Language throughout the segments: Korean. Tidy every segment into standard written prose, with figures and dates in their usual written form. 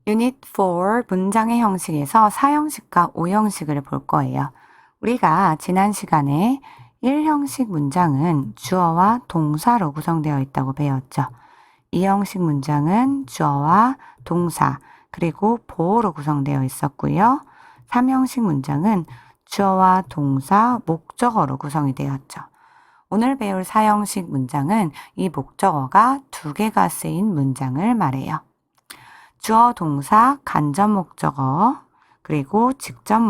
유닛 4 문장의 형식에서 4형식과 5형식을 볼 거예요. 우리가 지난 시간에 1형식 문장은 주어와 동사로 구성되어 있다고 배웠죠. 2형식 문장은 주어와 동사 그리고 보어로 구성되어 있었고요. 3형식 문장은 주어와 동사, 목적어로 구성이 되었죠. 오늘 배울 4형식 문장은 이 목적어가 2개가 쓰인 문장을 말해요. 주어, 동사, 간접 목적어, 그리고 직접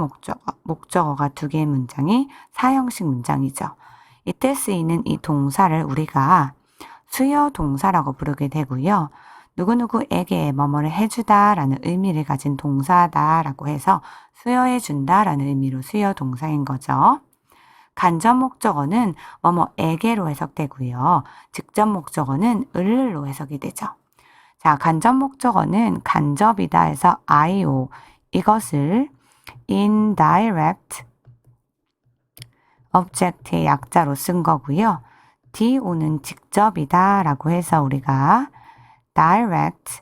목적어가 2개의 문장이 4형식 문장이죠. 이때 쓰이는 이 동사를 우리가 수요 동사라고 부르게 되고요. 누구누구에게 뭐뭐를 해주다 라는 의미를 가진 동사다라고 해서 수여해준다 라는 의미로 수요 동사인 거죠. 간접 목적어는 뭐뭐에게로 해석되고요. 직접 목적어는 을로 해석이 되죠. 자, 간접 목적어는 간접이다 해서 IO 이것을 indirect object의 약자로 쓴 거고요. DO는 직접이다 라고 해서 우리가 direct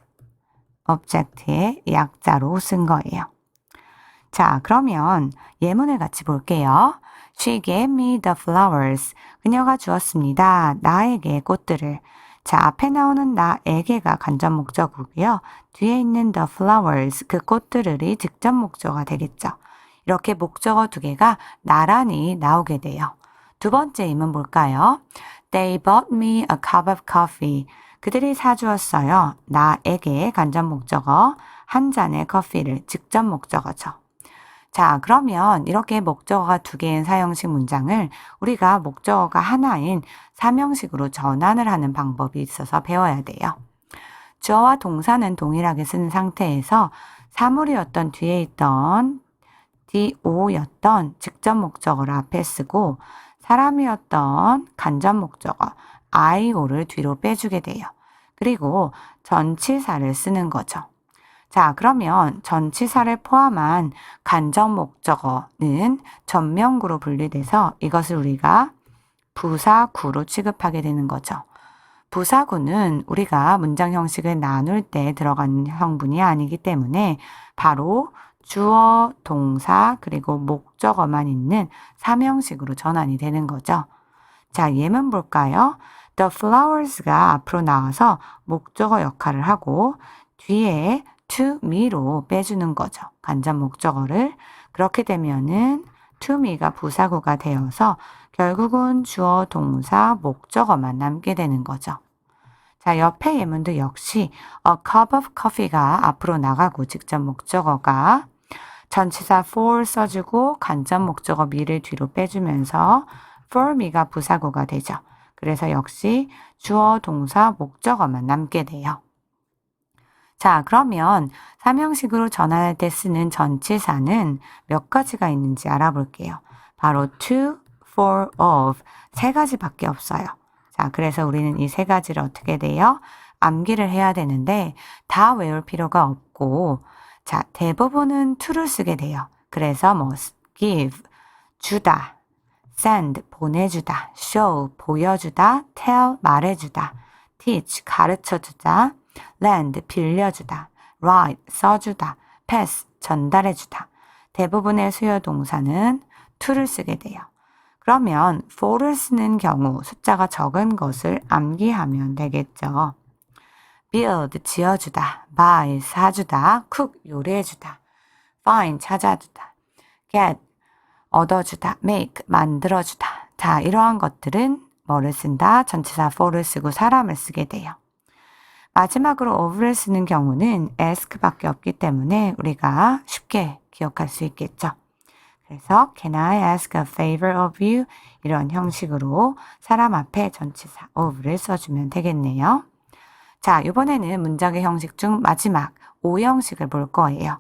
object의 약자로 쓴 거예요. 자, 그러면 예문을 같이 볼게요. She gave me the flowers. 그녀가 주었습니다. 나에게 꽃들을. 자, 앞에 나오는 나에게가 간접 목적어고요. 뒤에 있는 the flowers, 그 꽃들이 직접 목적어가 되겠죠. 이렇게 목적어 2개가 나란히 나오게 돼요. 두 번째 예문 볼까요? They bought me a cup of coffee. 그들이 사주었어요. 나에게 간접 목적어, 한 잔의 커피를 직접 목적어죠. 자, 그러면 이렇게 목적어가 2개인 4형식 문장을 우리가 목적어가 하나인 3형식으로 전환을 하는 방법이 있어서 배워야 돼요. 주어와 동사는 동일하게 쓴 상태에서 사물이었던 뒤에 있던 DO였던 직접 목적어를 앞에 쓰고 사람이었던 간접 목적어 IO를 뒤로 빼주게 돼요. 그리고 전치사를 쓰는 거죠. 자, 그러면 전치사를 포함한 간접 목적어는 전명구로 분리돼서 이것을 우리가 부사구로 취급하게 되는 거죠. 부사구는 우리가 문장 형식을 나눌 때 들어가는 형분이 아니기 때문에 바로 주어, 동사, 그리고 목적어만 있는 3형식으로 전환이 되는 거죠. 자, 예문 볼까요? The flowers가 앞으로 나와서 목적어 역할을 하고 뒤에 to me로 빼주는 거죠. 간접 목적어를. 그렇게 되면은 to me가 부사구가 되어서 결국은 주어, 동사, 목적어만 남게 되는 거죠. 자, 옆에 예문도 역시 a cup of coffee가 앞으로 나가고 직접 목적어가 전치사 for 써주고 간접 목적어 me를 뒤로 빼주면서 for me가 부사구가 되죠. 그래서 역시 주어, 동사, 목적어만 남게 돼요. 자, 그러면 3형식으로 전환할 때 쓰는 전치사는 몇 가지가 있는지 알아볼게요. 바로 to, for, of 3가지밖에 없어요. 자, 그래서 우리는 이 3가지를 어떻게 돼요? 암기를 해야 되는데 다 외울 필요가 없고 자, 대부분은 to를 쓰게 돼요. 그래서 뭐 give, 주다, send, 보내주다, show, 보여주다, tell, 말해주다, teach, 가르쳐주다, lend, 빌려주다, write, 써주다, pass, 전달해주다. 대부분의 수요 동사는 to를 쓰게 돼요. 그러면 for를 쓰는 경우 숫자가 적은 것을 암기하면 되겠죠. build, 지어주다, buy, 사주다, cook, 요리해주다, find, 찾아주다, get, 얻어주다, make, 만들어주다. 자, 이러한 것들은 뭐를 쓴다? 전치사 for를 쓰고 사람을 쓰게 돼요. 마지막으로 of를 쓰는 경우는 ask밖에 없기 때문에 우리가 쉽게 기억할 수 있겠죠. 그래서 can I ask a favor of you? 이런 형식으로 사람 앞에 전치사 of를 써주면 되겠네요. 자, 이번에는 문장의 형식 중 마지막 5형식을 볼 거예요.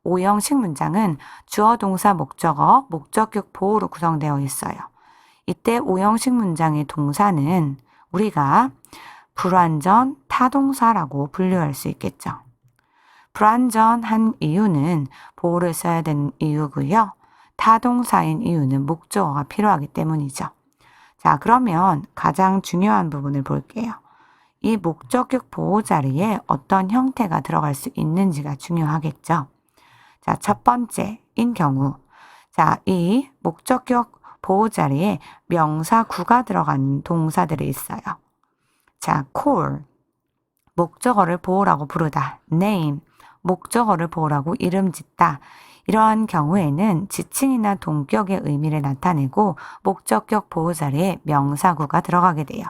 5형식 문장은 주어, 동사, 목적어, 목적격 보호로 구성되어 있어요. 이때 5형식 문장의 동사는 우리가 불완전 타동사라고 분류할 수 있겠죠. 불완전한 이유는 보호를 써야 되는 이유고요. 타동사인 이유는 목적어가 필요하기 때문이죠. 자, 그러면 가장 중요한 부분을 볼게요. 이 목적격 보호 자리에 어떤 형태가 들어갈 수 있는지가 중요하겠죠. 자, 첫 번째인 경우. 자, 이 목적격 보호 자리에 명사구가 들어간 동사들이 있어요. 자, call. 목적어를 보호라고 부르다. name. 목적어를 보호라고 이름 짓다. 이러한 경우에는 지칭이나 동격의 의미를 나타내고 목적격 보호 자리에 명사구가 들어가게 돼요.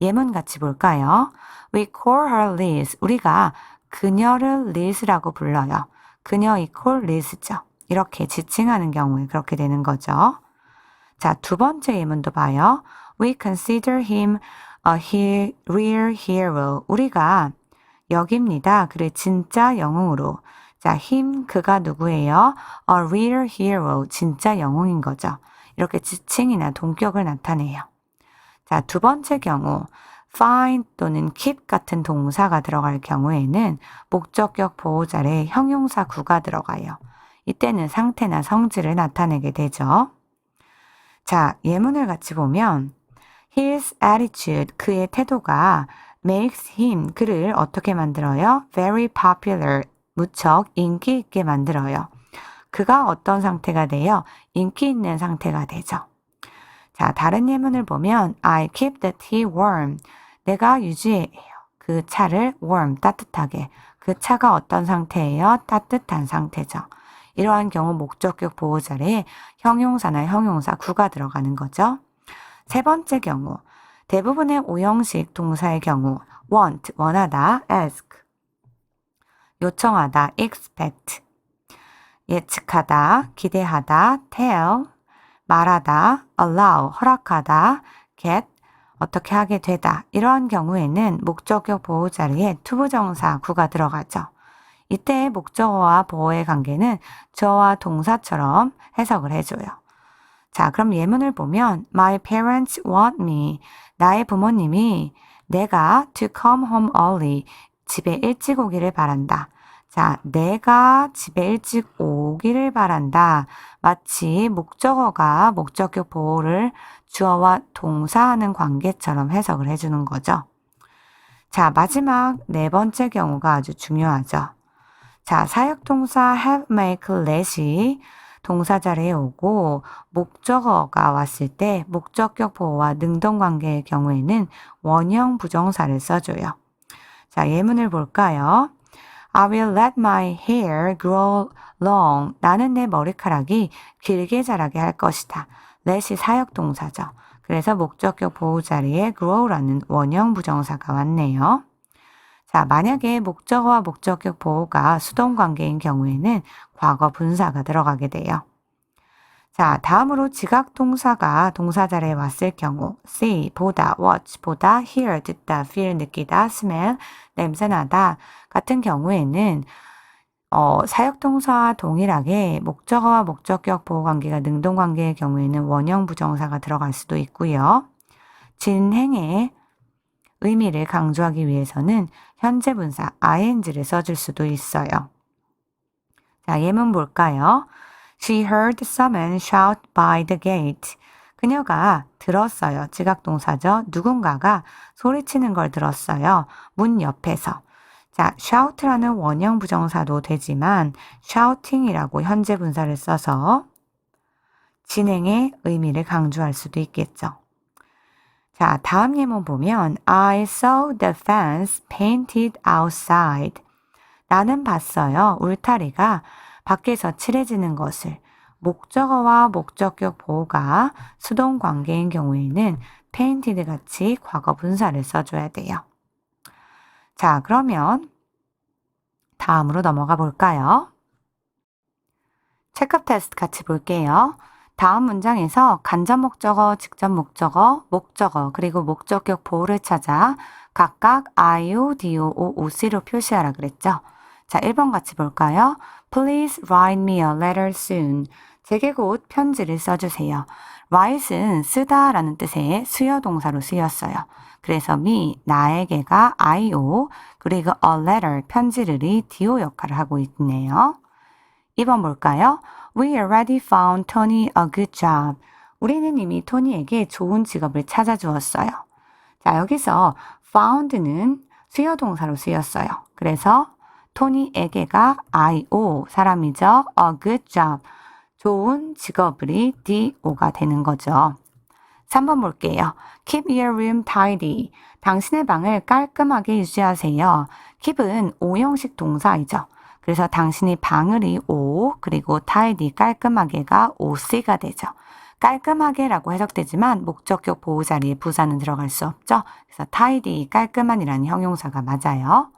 예문 같이 볼까요? We call her Liz. 우리가 그녀를 Liz라고 불러요. 그녀 equal Liz죠. 이렇게 지칭하는 경우에 그렇게 되는 거죠. 자, 두 번째 예문도 봐요. We consider him a real hero. 우리가 여깁니다. 그를 진짜 영웅으로. 자, him, 그가 누구예요? A real hero, 진짜 영웅인 거죠. 이렇게 지칭이나 동격을 나타내요. 자, 두 번째 경우, find 또는 keep 같은 동사가 들어갈 경우에는 목적격 보호자리에 형용사 구가 들어가요. 이때는 상태나 성질을 나타내게 되죠. 자, 예문을 같이 보면 his attitude, 그의 태도가 makes him, 그를 어떻게 만들어요? very popular, 무척 인기 있게 만들어요. 그가 어떤 상태가 돼요? 인기 있는 상태가 되죠. 자, 다른 예문을 보면 I keep the tea warm. 내가 유지해요. 그 차를 warm, 따뜻하게. 그 차가 어떤 상태예요? 따뜻한 상태죠. 이러한 경우 목적격 보호 자리에 형용사나 형용사 구가 들어가는 거죠. 세 번째 경우, 대부분의 오형식 동사의 경우 want, 원하다, ask, 요청하다, expect, 예측하다, 기대하다, tell, 말하다, allow, 허락하다, get, 어떻게 하게 되다. 이러한 경우에는 목적격 보호 자리에 투부정사 구가 들어가죠. 이때 목적어와 보호의 관계는 주어와 동사처럼 해석을 해줘요. 자, 그럼 예문을 보면 My parents want me. 나의 부모님이 내가 to come home early. 집에 일찍 오기를 바란다. 자, 내가 집에 일찍 오기를 바란다. 마치 목적어가 목적격 보호를 주어와 동사하는 관계처럼 해석을 해주는 거죠. 자, 마지막 네 번째 경우가 아주 중요하죠. 자, 사역동사 have, make, let이 동사 자리에 오고 목적어가 왔을 때 목적격 보호와 능동관계의 경우에는 원형 부정사를 써줘요. 자, 예문을 볼까요? I will let my hair grow long. 나는 내 머리카락이 길게 자라게 할 것이다. let이 사역동사죠. 그래서 목적격 보호 자리에 grow라는 원형 부정사가 왔네요. 자, 만약에 목적어와 목적격 보호가 수동관계인 경우에는 과거 분사가 들어가게 돼요. 자, 다음으로 지각동사가 동사 자리에 왔을 경우 see, 보다, watch, 보다, hear, 듣다, feel, 느끼다, smell, 냄새나다 같은 경우에는 사역동사와 동일하게 목적어와 목적격 보호관계가 능동관계의 경우에는 원형 부정사가 들어갈 수도 있고요. 진행의 의미를 강조하기 위해서는 현재 분사 ing를 써줄 수도 있어요. 자, 예문 볼까요? She heard someone shout by the gate. 그녀가 들었어요. 지각동사죠. 누군가가 소리치는 걸 들었어요. 문 옆에서. 자, shout라는 원형 부정사도 되지만 shouting이라고 현재 분사를 써서 진행의 의미를 강조할 수도 있겠죠. 자, 다음 예문 보면 I saw the fence painted outside. 나는 봤어요. 울타리가 밖에서 칠해지는 것을. 목적어와 목적격 보호가 수동 관계인 경우에는 painted 같이 과거 분사를 써줘야 돼요. 자, 그러면 다음으로 넘어가 볼까요? 체크업 테스트 같이 볼게요. 다음 문장에서 간접 목적어, 직접 목적어, 목적어, 그리고 목적격 보호를 찾아 각각 IO, DO, OC로 표시하라 그랬죠? 자, 1번 같이 볼까요? Please write me a letter soon. 제게 곧 편지를 써주세요. write은 쓰다 라는 뜻의 수요 동사로 쓰였어요. 그래서 me, 나에게가 IO, 그리고 a letter, 편지를이 DO 역할을 하고 있네요. 2번 볼까요? We already found Tony a good job. 우리는 이미 토니에게 좋은 직업을 찾아주었어요. 자, 여기서 found는 수요 동사로 쓰였어요. 그래서 토니에게가 IO, 사람이죠. A good job, 좋은 직업이 DO가 되는 거죠. 3번 볼게요. Keep your room tidy. 당신의 방을 깔끔하게 유지하세요. keep은 오형식 동사이죠. 그래서 당신이 방을이 O, 그리고 tidy, 깔끔하게가 OC가 되죠. 깔끔하게라고 해석되지만 목적격 보호 자리에 부사는 들어갈 수 없죠. 그래서 tidy, 깔끔한이라는 형용사가 맞아요.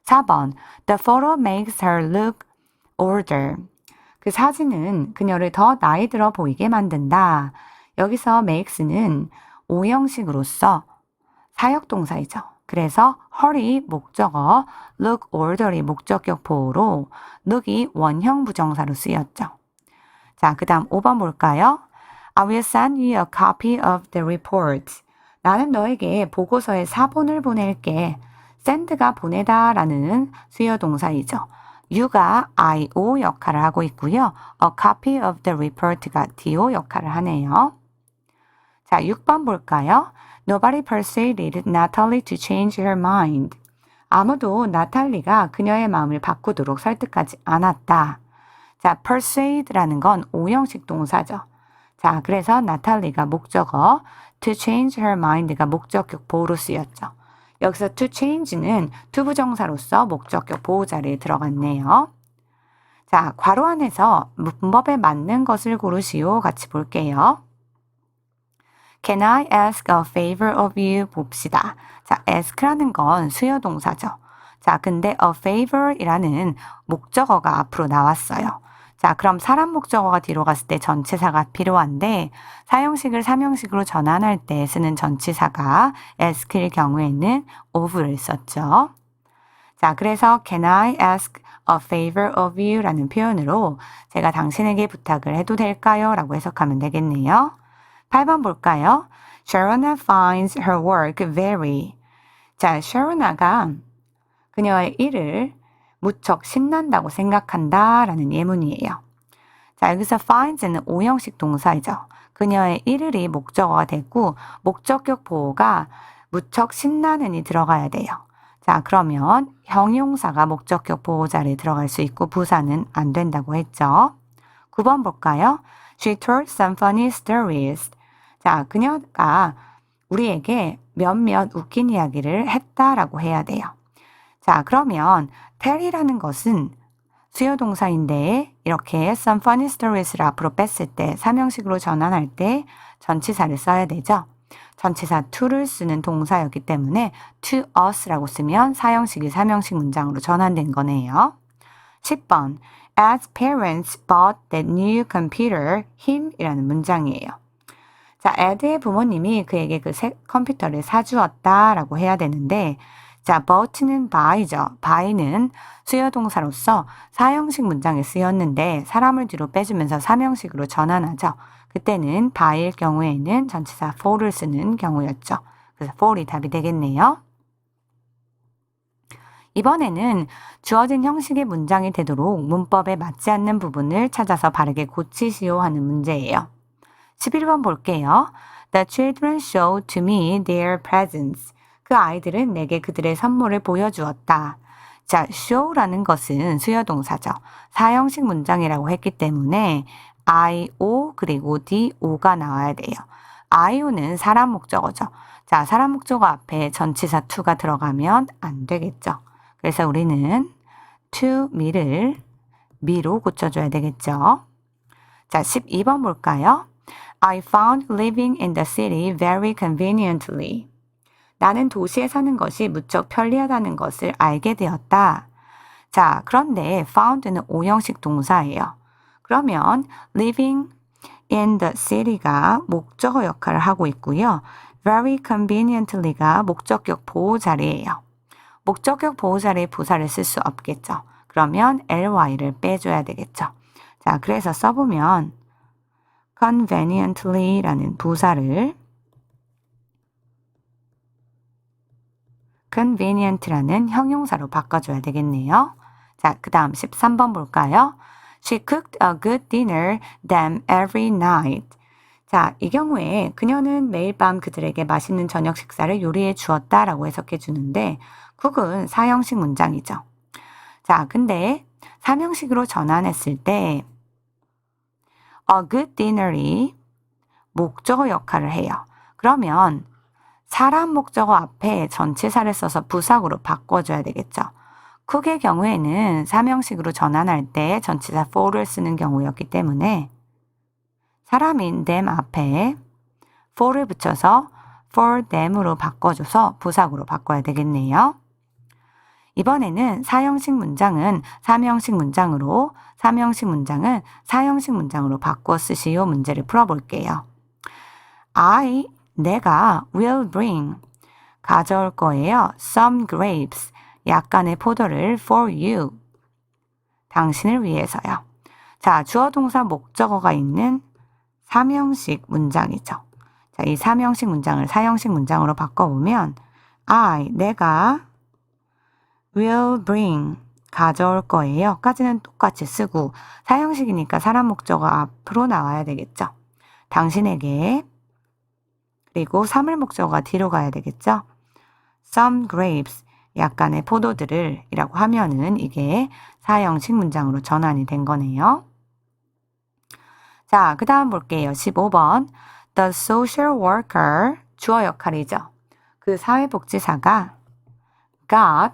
4번, The photo makes her look older. 그 사진은 그녀를 더 나이 들어 보이게 만든다. 여기서 makes는 오형식으로서 사역동사이죠. 그래서 hurry 목적어, look older이 목적격 보호로 look이 원형 부정사로 쓰였죠. 자, 그 다음 5번 볼까요? I will send you a copy of the report. 나는 너에게 보고서의 사본을 보낼게. send가 보내다 라는 수요 동사이죠. you가 IO 역할을 하고 있고요. a copy of the report가 DO 역할을 하네요. 자, 6번 볼까요? Nobody persuaded Natalie to change her mind. 아무도 나탈리가 그녀의 마음을 바꾸도록 설득하지 않았다. 자, persuade라는 건 오형식 동사죠. 자, 그래서 나탈리가 목적어, to change her mind가 목적격 보호로 쓰였죠. 여기서 to change는 투부정사로서 목적격 보호 자리에 들어갔네요. 자, 괄호 안에서 문법에 맞는 것을 고르시오. 같이 볼게요. Can I ask a favor of you? 봅시다. 자, ask라는 건 수요 동사죠. 자, 근데 a favor이라는 목적어가 앞으로 나왔어요. 자, 그럼 사람 목적어가 뒤로 갔을 때 전치사가 필요한데 사형식을 삼형식으로 전환할 때 쓰는 전치사가 ask일 경우에는 of를 썼죠. 자, 그래서 can I ask a favor of you 라는 표현으로 제가 당신에게 부탁을 해도 될까요? 라고 해석하면 되겠네요. 8번 볼까요? Sharona finds her work very. 자, Sharona가 그녀의 일을 무척 신난다고 생각한다 라는 예문이에요. 자, 여기서 finds는 오형식 동사이죠. 그녀의 일을이 목적어가 되고 목적격 보호가 무척 신나는이 들어가야 돼요. 자, 그러면 형용사가 목적격 보호 자리에 들어갈 수 있고 부사는 안 된다고 했죠. 9번 볼까요? She told some funny stories. 자, 그녀가 우리에게 몇몇 웃긴 이야기를 했다라고 해야 돼요. 자, 그러면 tell이라는 것은 수요 동사인데 이렇게 some funny stories를 앞으로 뺐을 때 삼형식으로 전환할 때 전치사를 써야 되죠. 전치사 to를 쓰는 동사였기 때문에 to us라고 쓰면 사형식이 삼형식 문장으로 전환된 거네요. 10번 As parents bought that new computer, him이라는 문장이에요. 자, Ed의 부모님이 그에게 그 새 컴퓨터를 사주었다라고 해야 되는데 자, bought는 buy죠. buy는 수요 동사로서 사형식 문장에 쓰였는데 사람을 뒤로 빼주면서 삼형식으로 전환하죠. 그때는 buy일 경우에는 전치사 for를 쓰는 경우였죠. 그래서 for이 답이 되겠네요. 이번에는 주어진 형식의 문장이 되도록 문법에 맞지 않는 부분을 찾아서 바르게 고치시오 하는 문제예요. 11번 볼게요. The children showed to me their presents. 그 아이들은 내게 그들의 선물을 보여주었다. 자, show라는 것은 수요 동사죠. 사형식 문장이라고 했기 때문에 IO 그리고 DO가 나와야 돼요. IO는 사람 목적어죠. 자, 사람 목적어 앞에 전치사 to가 들어가면 안 되겠죠. 그래서 우리는 to me를 me로 고쳐줘야 되겠죠. 자, 12번 볼까요? I found living in the city very conveniently. 나는 도시에 사는 것이 무척 편리하다는 것을 알게 되었다. 자, 그런데 found는 오형식 동사예요. 그러면 living in the city가 목적어 역할을 하고 있고요. very conveniently가 목적격 보호 자리예요. 목적격 보호 자리에 부사를 쓸 수 없겠죠. 그러면 ly를 빼줘야 되겠죠. 자, 그래서 써보면 conveniently라는 부사를 convenient라는 형용사로 바꿔줘야 되겠네요. 자, 그 다음 13번 볼까요? She cooked a good dinner them every night. 자, 이 경우에 그녀는 매일 밤 그들에게 맛있는 저녁 식사를 요리해 주었다라고 해석해 주는데 쿡은 사형식 문장이죠. 자, 근데 삼형식으로 전환했을 때 a good dinner이 목적어 역할을 해요. 그러면 사람 목적어 앞에 전치사를 써서 부사구로 바꿔줘야 되겠죠. 쿡의 경우에는 삼형식으로 전환할 때 전치사 for를 쓰는 경우였기 때문에 사람인 them 앞에 for를 붙여서 for them으로 바꿔줘서 부사구로 바꿔야 되겠네요. 이번에는 사형식 문장은 삼형식 문장으로, 삼형식 문장은 사형식 문장으로 바꿔 쓰시오 문제를 풀어볼게요. 내가 will bring, 가져올 거예요. some grapes, 약간의 포도를 for you, 당신을 위해서요. 자, 주어 동사 목적어가 있는 삼형식 문장이죠. 자, 이 삼형식 문장을 사형식 문장으로 바꿔보면 내가 will bring, 가져올 거예요. 까지는 똑같이 쓰고 사형식이니까 사람 목적어 앞으로 나와야 되겠죠. 당신에게, 그리고 사물 목적어가 뒤로 가야 되겠죠. some grapes, 약간의 포도들을 이라고 하면은 이게 사형식 문장으로 전환이 된 거네요. 자, 그 다음 볼게요. 15번. The social worker, 주어 역할이죠. 그 사회복지사가 got,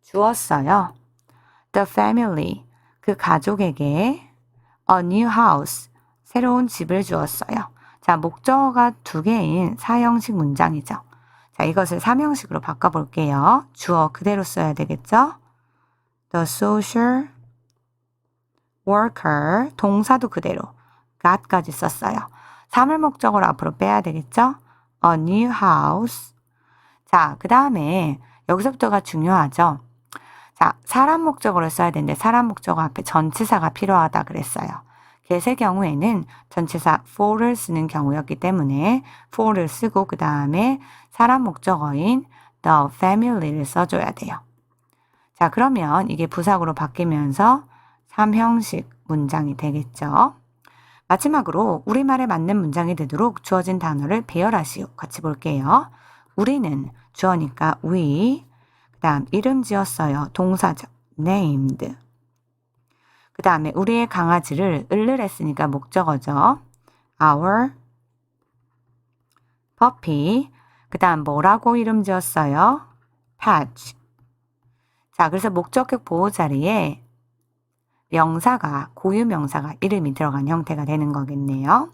주었어요. The family, 그 가족에게 a new house, 새로운 집을 주었어요. 자, 목적어가 두 개인 사형식 문장이죠. 자, 이것을 삼형식으로 바꿔볼게요. 주어 그대로 써야 되겠죠? The social worker, 동사도 그대로 got까지 썼어요. 사물 목적어로 앞으로 빼야 되겠죠? A new house. 자, 그 다음에 여기서부터가 중요하죠. 자, 사람 목적어를 써야 되는데 사람 목적어 앞에 전치사가 필요하다 그랬어요. get의 경우에는 전치사 for를 쓰는 경우였기 때문에 for를 쓰고 그 다음에 사람 목적어인 the family를 써줘야 돼요. 자, 그러면 이게 부사구로 바뀌면서 삼형식 문장이 되겠죠. 마지막으로 우리말에 맞는 문장이 되도록 주어진 단어를 배열하시오. 같이 볼게요. 우리는 주어니까 we, 그 다음 이름 지었어요. 동사죠. named. 그 다음에 우리의 강아지를 을을 했으니까 목적어죠. our puppy. 그 다음 뭐라고 이름 지었어요? pet. 자, 그래서 목적격 보호 자리에 명사가, 고유 명사가 이름이 들어간 형태가 되는 거겠네요.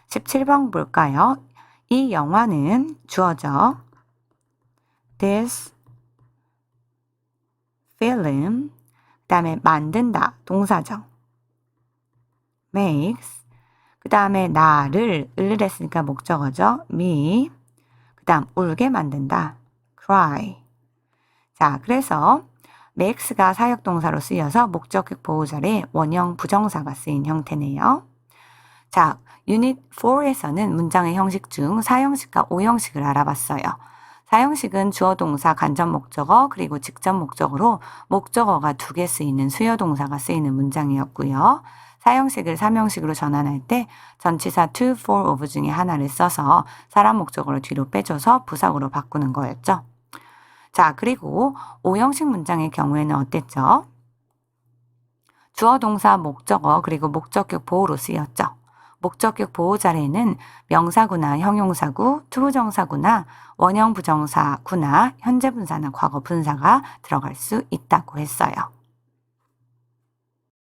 17번 볼까요? 이 영화는 주어져. This film. 그 다음에 만든다, 동사죠. makes. 그 다음에 나를, 을을 했으니까 목적어죠. me. 그 다음 울게 만든다, cry. 자, 그래서 makes가 사역동사로 쓰여서 목적격 보호자리에 원형 부정사가 쓰인 형태네요. 자, 유닛 4에서는 문장의 형식 중 사형식과 오형식을 알아봤어요. 사형식은 주어 동사, 간접 목적어, 그리고 직접 목적어로 목적어가 두 개 쓰이는 수요 동사가 쓰이는 문장이었고요. 사형식을 삼형식으로 전환할 때 전치사 to, for, of 중에 하나를 써서 사람 목적어를 뒤로 빼줘서 부사구로 바꾸는 거였죠. 자, 그리고 오형식 문장의 경우에는 어땠죠? 주어 동사, 목적어, 그리고 목적격 보호로 쓰였죠. 목적격 보호 자리에는 명사구나 형용사구, 투부정사구나 원형 부정사구나 현재 분사나 과거 분사가 들어갈 수 있다고 했어요.